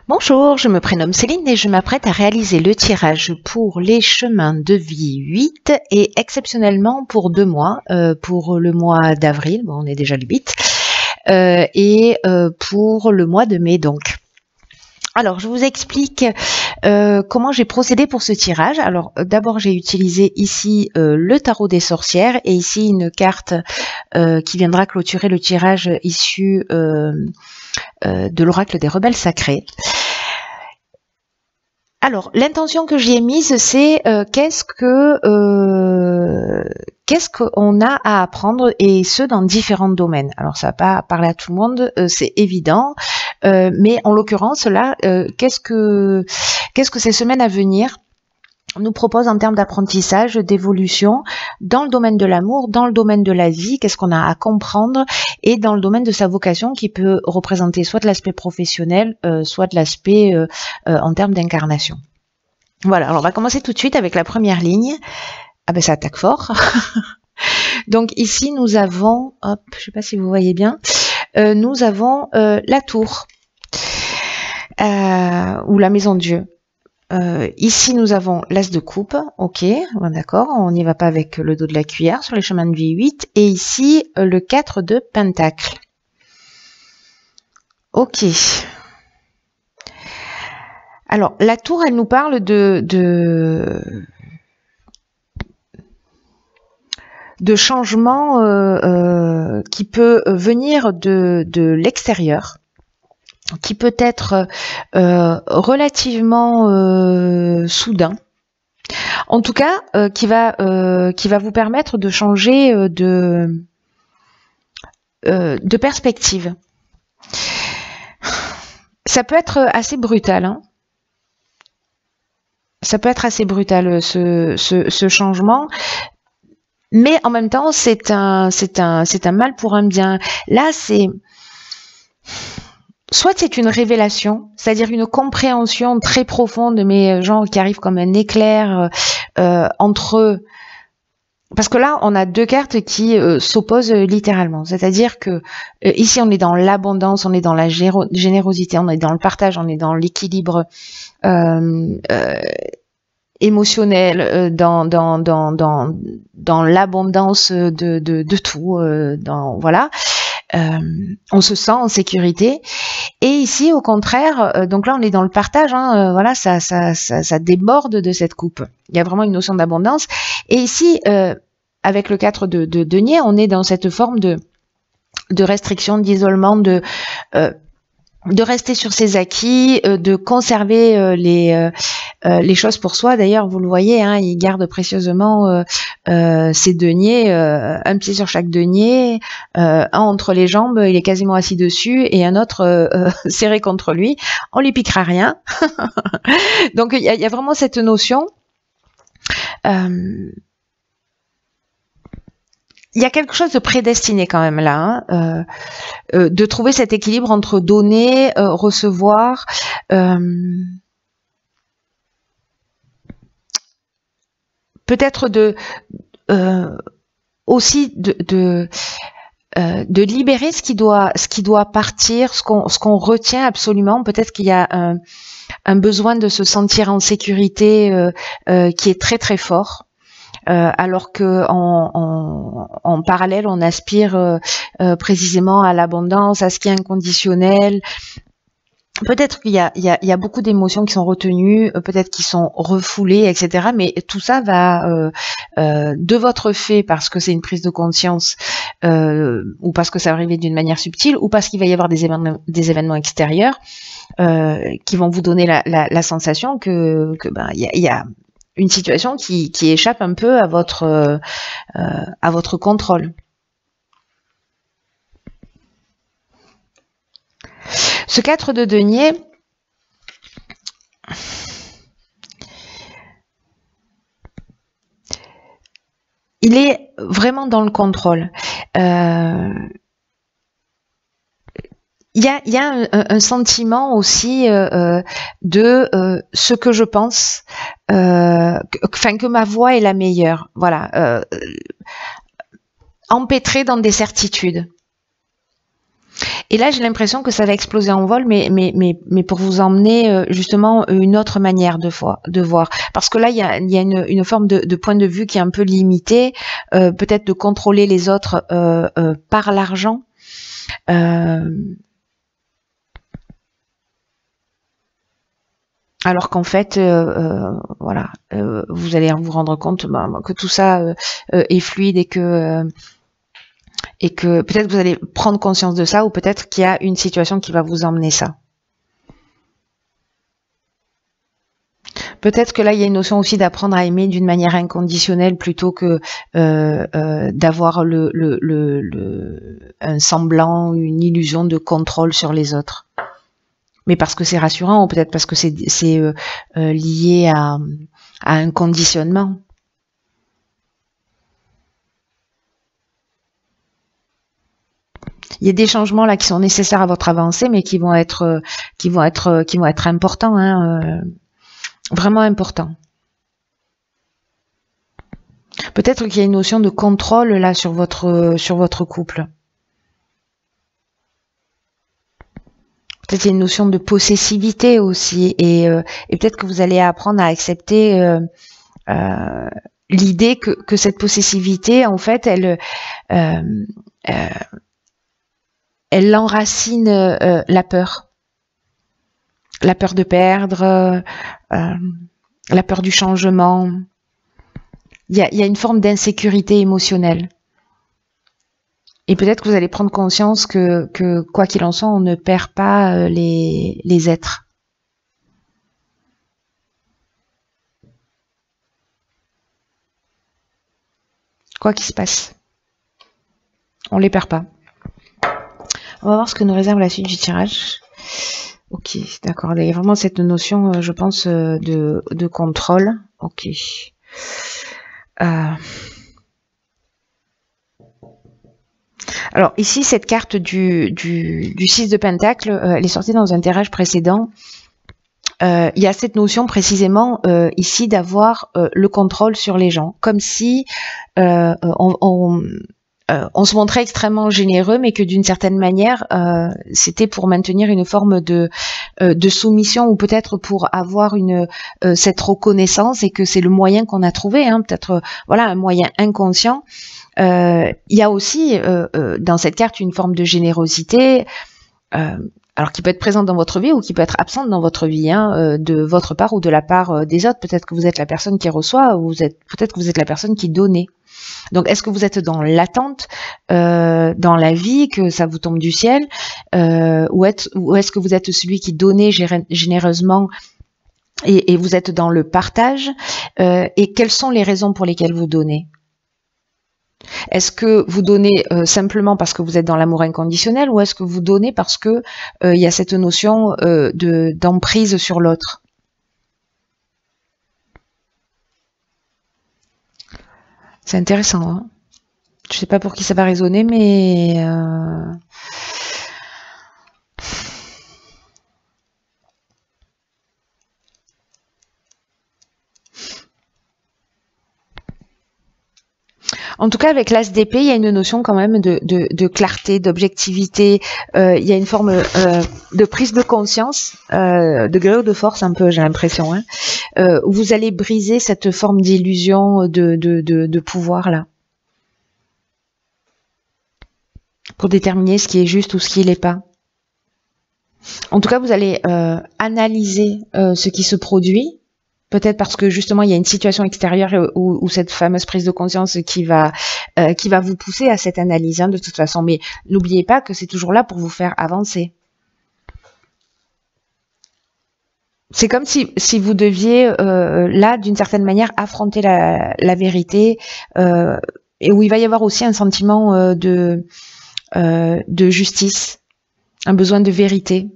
Bonjour, je me prénomme Céline et je m'apprête à réaliser le tirage pour les chemins de vie 8 et exceptionnellement pour 2 mois, pour le mois d'avril, bon, on est déjà le 8, et pour le mois de mai donc. Alors, je vous explique comment j'ai procédé pour ce tirage. Alors, d'abord, j'ai utilisé ici le tarot des sorcières et ici une carte qui viendra clôturer le tirage issu de l'oracle des rebelles sacrés. Alors, l'intention que j'y ai mise, c'est qu'est-ce qu'on a à apprendre, et ce, dans différents domaines. Alors, ça va pas parler à tout le monde, c'est évident, mais en l'occurrence, là, qu'est-ce que ces semaines à venir nous propose en termes d'apprentissage, d'évolution, dans le domaine de l'amour, dans le domaine de la vie, qu'est-ce qu'on a à comprendre, et dans le domaine de sa vocation qui peut représenter soit de l'aspect professionnel, soit de l'aspect en termes d'incarnation. Voilà, alors on va commencer tout de suite avec la première ligne. Ah ben ça attaque fort. Donc ici nous avons, hop, je ne sais pas si vous voyez bien, nous avons la tour, ou la maison de Dieu. Ici, nous avons l'as de coupe, ok, d'accord, on n'y va pas avec le dos de la cuillère sur les chemins de vie 8, et ici, le 4 de pentacle. Ok. Alors, la tour, elle nous parle de changement qui peut venir de l'extérieur, qui peut être relativement soudain, en tout cas qui va vous permettre de changer de perspective. Ça peut être assez brutal, hein. Ça peut être assez brutal ce changement, mais en même temps c'est un mal pour un bien. Là, c'est soit c'est une révélation, c'est-à-dire une compréhension très profonde, mais genre qui arrive comme un éclair entre... Parce que là, on a deux cartes qui s'opposent littéralement. C'est-à-dire que ici, on est dans l'abondance, on est dans la générosité, on est dans le partage, on est dans l'équilibre émotionnel, dans l'abondance de tout. Voilà. On se sent en sécurité. Et ici, au contraire, donc là, on est dans le partage, hein, voilà, ça déborde de cette coupe. Il y a vraiment une notion d'abondance. Et ici, avec le 4 de denier, on est dans cette forme de restriction, d'isolement, de rester sur ses acquis, de conserver les choses pour soi. D'ailleurs, vous le voyez, hein, il garde précieusement ses deniers, un pied sur chaque denier, un entre les jambes, il est quasiment assis dessus, et un autre serré contre lui. On lui piquera rien. Donc, il y a vraiment cette notion. Il y a quelque chose de prédestiné quand même là, hein, de trouver cet équilibre entre donner, recevoir, peut-être aussi de libérer ce qui doit partir, ce qu'on retient absolument. Peut-être qu'il y a un besoin de se sentir en sécurité qui est très très fort. Alors que en parallèle, on aspire précisément à l'abondance, à ce qui est inconditionnel. Peut-être qu'il y a beaucoup d'émotions qui sont retenues, peut-être qui sont refoulées, etc. Mais tout ça va de votre fait, parce que c'est une prise de conscience, ou parce que ça va arriver d'une manière subtile, ou parce qu'il va y avoir des événements extérieurs qui vont vous donner la sensation que ben il y a une situation qui échappe un peu à votre contrôle. Ce 4 de denier, il est vraiment dans le contrôle. Il y a un sentiment aussi de ce que je pense, que ma voix est la meilleure. Voilà, empêtré dans des certitudes. Et là, j'ai l'impression que ça va exploser en vol, mais pour vous emmener justement une autre manière de voir. Parce que là, il y a une forme de point de vue qui est un peu limité, peut-être de contrôler les autres par l'argent. Alors qu'en fait, voilà, vous allez vous rendre compte que tout ça est fluide et que peut-être vous allez prendre conscience de ça, ou peut-être qu'il y a une situation qui va vous emmener ça. Peut-être que là, il y a une notion aussi d'apprendre à aimer d'une manière inconditionnelle plutôt que d'avoir un semblant, une illusion de contrôle sur les autres. Mais parce que c'est rassurant, ou peut-être parce que c'est lié à un conditionnement. Il y a des changements là qui sont nécessaires à votre avancée, mais qui vont être importants, hein, vraiment importants. Peut-être qu'il y a une notion de contrôle là sur votre couple. Peut-être qu'il y a une notion de possessivité aussi, et peut-être que vous allez apprendre à accepter l'idée que cette possessivité, en fait, elle enracine la peur de perdre, la peur du changement. Il y a une forme d'insécurité émotionnelle. Et peut-être que vous allez prendre conscience que quoi qu'il en soit, on ne perd pas les êtres. Quoi qu'il se passe, on les perd pas. On va voir ce que nous réserve la suite du tirage. Ok, d'accord. Il y a vraiment cette notion, je pense, de contrôle. Ok. Alors ici, cette carte du 6 de Pentacle, elle est sortie dans un tirage précédent. Il y a cette notion précisément ici d'avoir le contrôle sur les gens, comme si on se montrait extrêmement généreux, mais que d'une certaine manière, c'était pour maintenir une forme de soumission, ou peut-être pour avoir cette reconnaissance, et que c'est le moyen qu'on a trouvé, hein, peut-être voilà, un moyen inconscient. Il y a aussi dans cette carte une forme de générosité, alors qui peut être présente dans votre vie ou qui peut être absente dans votre vie, hein, de votre part ou de la part des autres. Peut-être que vous êtes la personne qui reçoit, ou peut-être que vous êtes la personne qui donne. Donc, est-ce que vous êtes dans l'attente, dans la vie, que ça vous tombe du ciel, ou est-ce que vous êtes celui qui donnait généreusement et vous êtes dans le partage, et quelles sont les raisons pour lesquelles vous donnez? Est-ce que vous donnez simplement parce que vous êtes dans l'amour inconditionnel, ou est-ce que vous donnez parce que il y a cette notion d'emprise sur l'autre? C'est intéressant, hein. Je sais pas pour qui ça va résonner, mais en tout cas, avec l'As d'épée, il y a une notion quand même de clarté, d'objectivité. Il y a une forme de prise de conscience, de gré ou de force un peu, j'ai l'impression, hein, où vous allez briser cette forme d'illusion de pouvoir là, pour déterminer ce qui est juste ou ce qui l'est pas. En tout cas, vous allez analyser ce qui se produit. Peut-être parce que justement il y a une situation extérieure où cette fameuse prise de conscience qui va vous pousser à cette analyse, hein, de toute façon. Mais n'oubliez pas que c'est toujours là pour vous faire avancer. C'est comme si vous deviez là d'une certaine manière affronter la vérité, et où il va y avoir aussi un sentiment de justice, un besoin de vérité.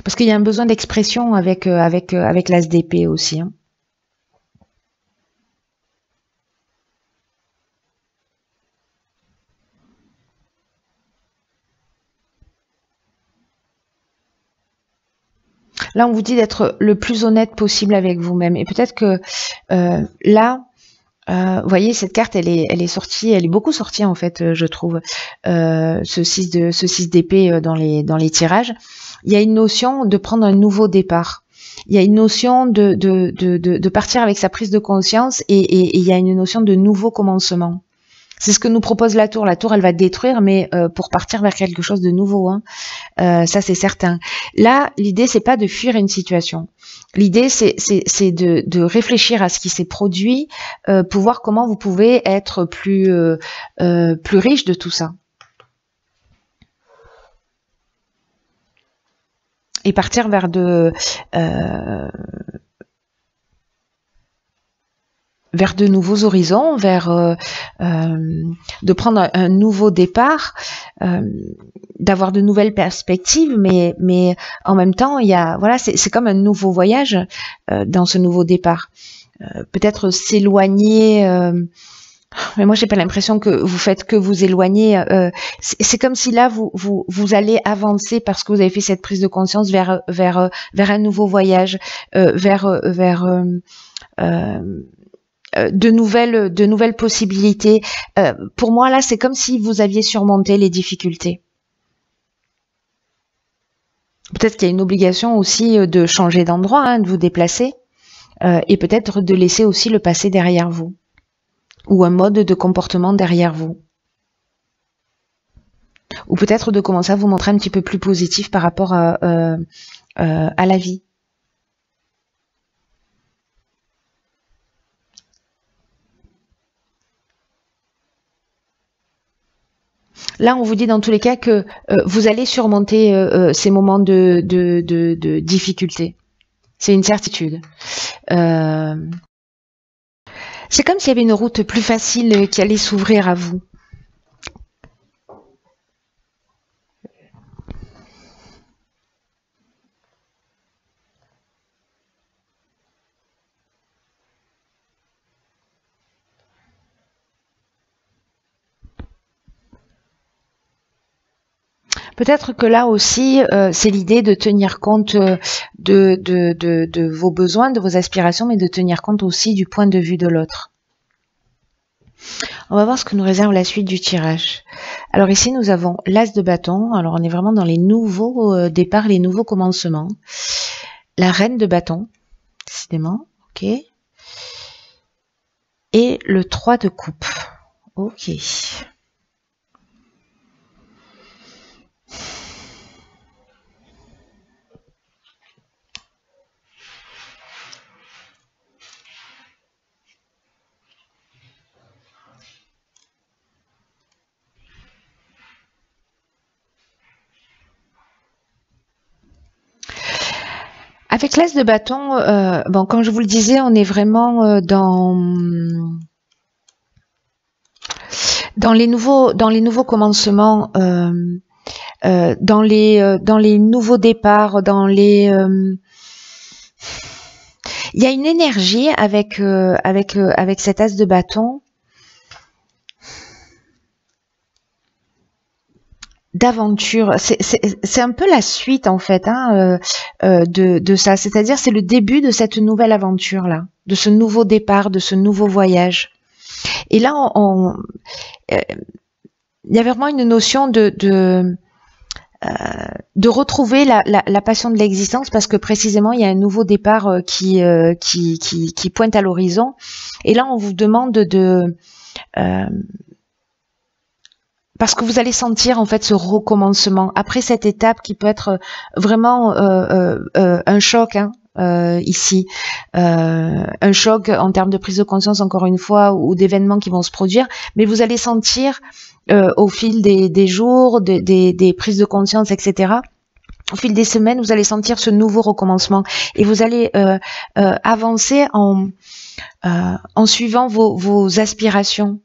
Parce qu'il y a un besoin d'expression avec l'As d'épée aussi, hein. Là, on vous dit d'être le plus honnête possible avec vous-même. Et peut-être que là, Vous voyez, cette carte, elle est sortie, elle est beaucoup sortie en fait, je trouve. Ce 6 d'épée dans les tirages. Il y a une notion de prendre un nouveau départ. Il y a une notion de partir avec sa prise de conscience et il y a une notion de nouveau commencement. C'est ce que nous propose la tour. La tour, elle va détruire, mais pour partir vers quelque chose de nouveau. Hein. Ça, c'est certain. Là, l'idée, c'est pas de fuir une situation. L'idée, c'est de réfléchir à ce qui s'est produit, pour voir comment vous pouvez être plus riche de tout ça. Et partir vers de nouveaux horizons, de prendre un nouveau départ, d'avoir de nouvelles perspectives, mais en même temps, il y a, voilà, c'est comme un nouveau voyage dans ce nouveau départ. Peut-être s'éloigner, mais moi j'ai pas l'impression que vous faites que vous éloigner. C'est comme si là vous allez avancer parce que vous avez fait cette prise de conscience vers un nouveau voyage, de nouvelles possibilités. Pour moi, là, c'est comme si vous aviez surmonté les difficultés. Peut-être qu'il y a une obligation aussi de changer d'endroit, hein, de vous déplacer, et peut-être de laisser aussi le passé derrière vous, ou un mode de comportement derrière vous. Ou peut-être de commencer à vous montrer un petit peu plus positif par rapport à la vie. Là, on vous dit dans tous les cas que vous allez surmonter ces moments de difficulté. C'est une certitude. C'est comme s'il y avait une route plus facile qui allait s'ouvrir à vous. Peut-être que là aussi, c'est l'idée de tenir compte de vos besoins, de vos aspirations, mais de tenir compte aussi du point de vue de l'autre. On va voir ce que nous réserve la suite du tirage. Alors ici, nous avons l'As de bâton. Alors on est vraiment dans les nouveaux départs, les nouveaux commencements. La Reine de bâton, décidément. Ok. Et le 3 de coupe. Ok. Avec l'As de bâton, bon, comme je vous le disais, on est vraiment dans les nouveaux commencements, dans les nouveaux départs, il y a une énergie avec cet As de bâton d'aventure. C'est un peu la suite en fait, hein, de ça. C'est-à-dire c'est le début de cette nouvelle aventure là, de ce nouveau départ, de ce nouveau voyage. Et là, il y a vraiment une notion de retrouver la passion de l'existence, parce que précisément il y a un nouveau départ qui pointe à l'horizon. Et là, on vous demande parce que vous allez sentir en fait ce recommencement après cette étape qui peut être vraiment un choc, hein, ici, un choc en termes de prise de conscience encore une fois, ou d'événements qui vont se produire, mais vous allez sentir au fil des jours, des prises de conscience, etc. Au fil des semaines, vous allez sentir ce nouveau recommencement et vous allez avancer en suivant vos aspirations.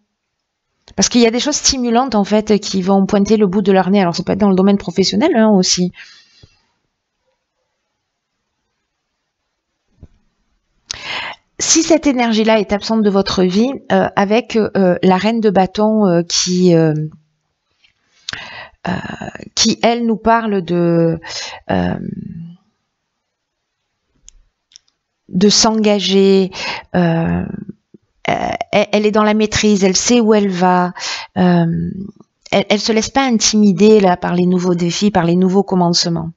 Parce qu'il y a des choses stimulantes en fait qui vont pointer le bout de leur nez. Alors ça peut être dans le domaine professionnel, hein, aussi. Si cette énergie-là est absente de votre vie, avec la Reine de bâton qui elle nous parle de s'engager, elle est dans la maîtrise, elle sait où elle va. Elle se laisse pas intimider là par les nouveaux défis, par les nouveaux commencements.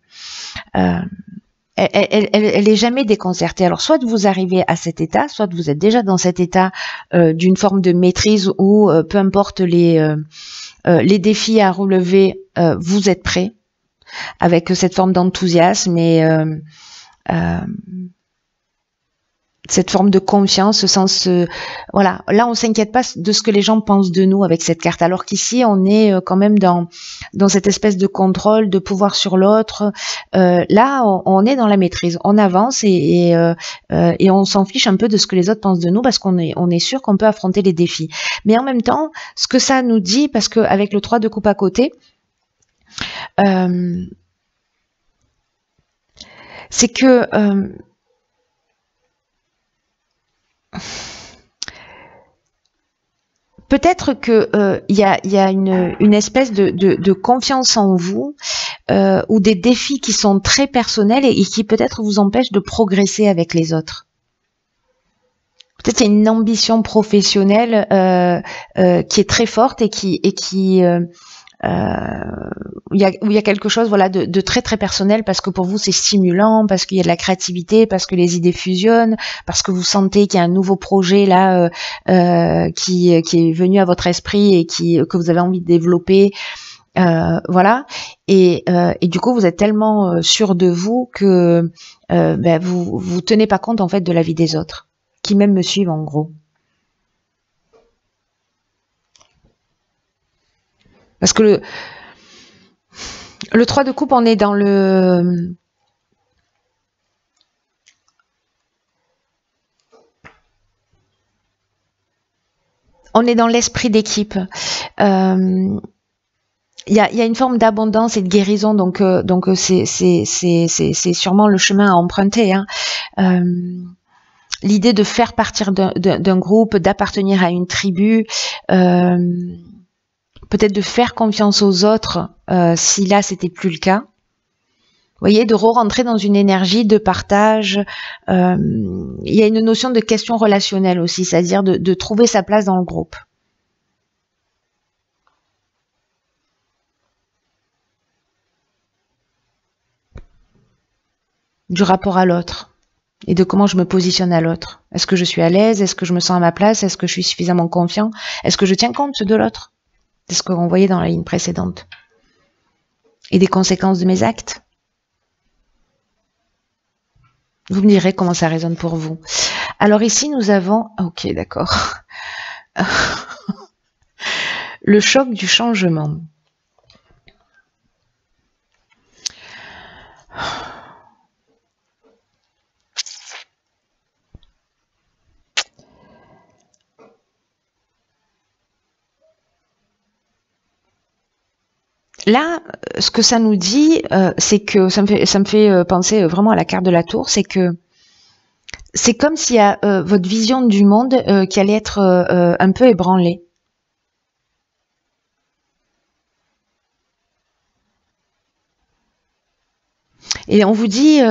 Elle est jamais déconcertée. Alors soit vous arrivez à cet état, soit vous êtes déjà dans cet état d'une forme de maîtrise où peu importe les défis à relever, vous êtes prêt avec cette forme d'enthousiasme et cette forme de confiance, voilà. Là, on s'inquiète pas de ce que les gens pensent de nous avec cette carte, alors qu'ici, on est quand même dans cette espèce de contrôle, de pouvoir sur l'autre. Là, on est dans la maîtrise, on avance et on s'en fiche un peu de ce que les autres pensent de nous parce qu'on est sûr qu'on peut affronter les défis. Mais en même temps, ce que ça nous dit, parce que avec le 3 de coupe à côté, c'est que peut-être que y a une espèce de confiance en vous ou des défis qui sont très personnels et qui peut-être vous empêchent de progresser avec les autres. Peut-être il y a une ambition professionnelle qui est très forte et qui où il y a quelque chose voilà de très très personnel parce que pour vous c'est stimulant, parce qu'il y a de la créativité, parce que les idées fusionnent, parce que vous sentez qu'il y a un nouveau projet là qui est venu à votre esprit et que vous avez envie de développer, voilà, et du coup vous êtes tellement sûr de vous que vous tenez pas compte en fait de la vie des autres qui même me suivent en gros. Parce que le 3 de coupe, on est dans le... On est dans l'esprit d'équipe. Il y a une forme d'abondance et de guérison, donc c'est sûrement le chemin à emprunter. Hein. L'idée de faire partir d'un groupe, d'appartenir à une tribu... peut-être de faire confiance aux autres si là c'était plus le cas. Vous voyez, de re-rentrer dans une énergie de partage. Il y a une notion de question relationnelle aussi, c'est-à-dire de trouver sa place dans le groupe. Du rapport à l'autre et de comment je me positionne à l'autre. Est-ce que je suis à l'aise? Est-ce que je me sens à ma place? Est-ce que je suis suffisamment confiant? Est-ce que je tiens compte de l'autre? C'est ce qu'on voyait dans la ligne précédente. Et des conséquences de mes actes. Vous me direz comment ça résonne pour vous. Alors ici, nous avons... Ok, d'accord. Le choc du changement. Là, ce que ça nous dit, c'est que ça me fait penser vraiment à la carte de la tour, c'est que c'est comme s'il y a votre vision du monde qui allait être un peu ébranlée. Et on vous dit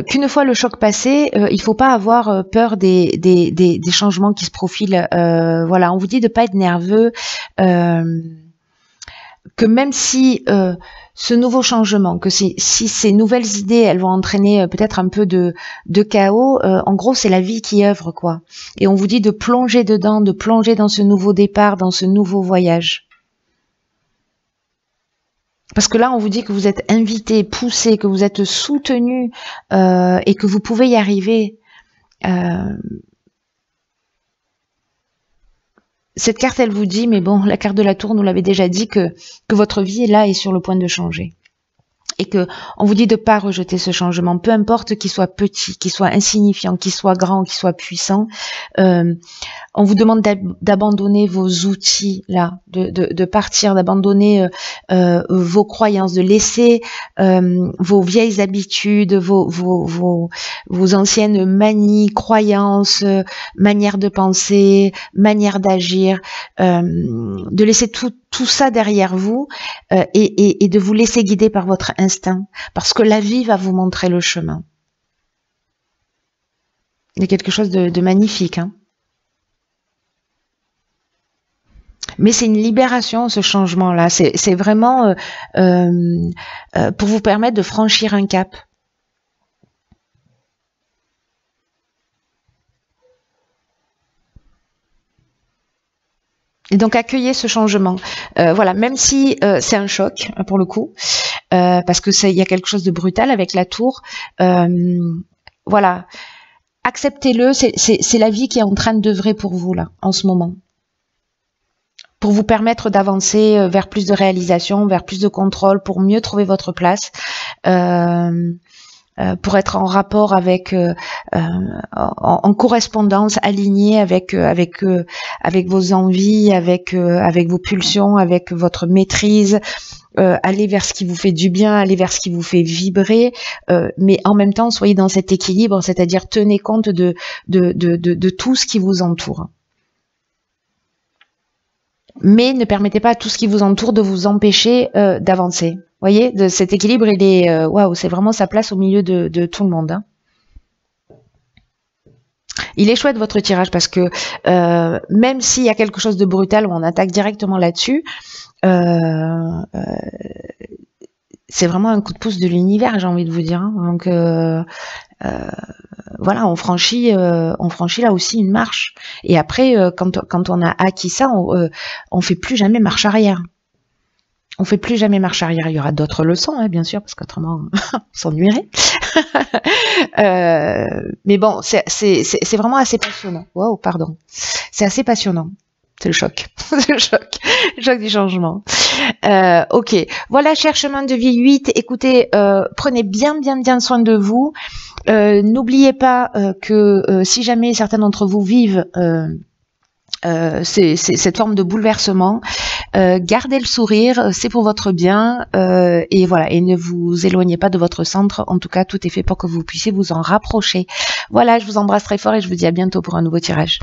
qu'une fois le choc passé, il faut pas avoir peur des changements qui se profilent. Voilà, on vous dit de pas être nerveux. Que même si ce nouveau changement, que si ces nouvelles idées, elles vont entraîner peut-être un peu de chaos, en gros, c'est la vie qui œuvre, quoi. Et on vous dit de plonger dedans, de plonger dans ce nouveau départ, dans ce nouveau voyage. Parce que là, on vous dit que vous êtes invité, poussé, que vous êtes soutenu et que vous pouvez y arriver. Cette carte, elle vous dit, mais bon, la carte de la tour nous l'avait déjà dit, que votre vie, là, est sur le point de changer. Et que on vous dit de pas rejeter ce changement, peu importe qu'il soit petit, qu'il soit insignifiant, qu'il soit grand, qu'il soit puissant. On vous demande d'abandonner vos outils là, de partir, d'abandonner vos croyances, de laisser vos vieilles habitudes, vos anciennes manies, croyances, manières de penser, manières d'agir, de laisser tout ça derrière vous et de vous laisser guider par votre instinct, parce que la vie va vous montrer le chemin. Il y a quelque chose de magnifique, hein. Mais c'est une libération, ce changement-là. C'est vraiment pour vous permettre de franchir un cap. Et donc accueillez ce changement. Voilà, même si c'est un choc pour le coup, parce que il y a quelque chose de brutal avec la tour. Voilà, acceptez-le. C'est la vie qui est en train d'œuvrer pour vous là, en ce moment, pour vous permettre d'avancer vers plus de réalisation, vers plus de contrôle, pour mieux trouver votre place. Pour être en rapport avec, en correspondance, aligné avec vos envies, avec vos pulsions, avec votre maîtrise, aller vers ce qui vous fait du bien, aller vers ce qui vous fait vibrer, mais en même temps soyez dans cet équilibre, c'est-à-dire tenez compte de tout ce qui vous entoure. Mais ne permettez pas à tout ce qui vous entoure de vous empêcher d'avancer. Vous voyez, de cet équilibre, il est waouh, c'est vraiment sa place au milieu de tout le monde. Hein. Il est chouette votre tirage parce que même s'il y a quelque chose de brutal où on attaque directement là-dessus, c'est vraiment un coup de pouce de l'univers, j'ai envie de vous dire. Hein. Donc voilà, on franchit là aussi une marche. Et après, quand on a acquis ça, on fait plus jamais marche arrière. On fait plus jamais marche arrière. Il y aura d'autres leçons, hein, bien sûr, parce qu'autrement, on s'ennuierait. Mais bon, c'est vraiment assez passionnant. Wow, pardon. C'est assez passionnant. C'est le choc. C'est le choc du changement. Ok. Voilà, cher chemin de vie 8. Écoutez, prenez bien soin de vous. N'oubliez pas que si jamais certains d'entre vous vivent cette forme de bouleversement, gardez le sourire, c'est pour votre bien, et voilà, et ne vous éloignez pas de votre centre. En tout cas, tout est fait pour que vous puissiez vous en rapprocher. Voilà, je vous embrasse très fort et je vous dis à bientôt pour un nouveau tirage.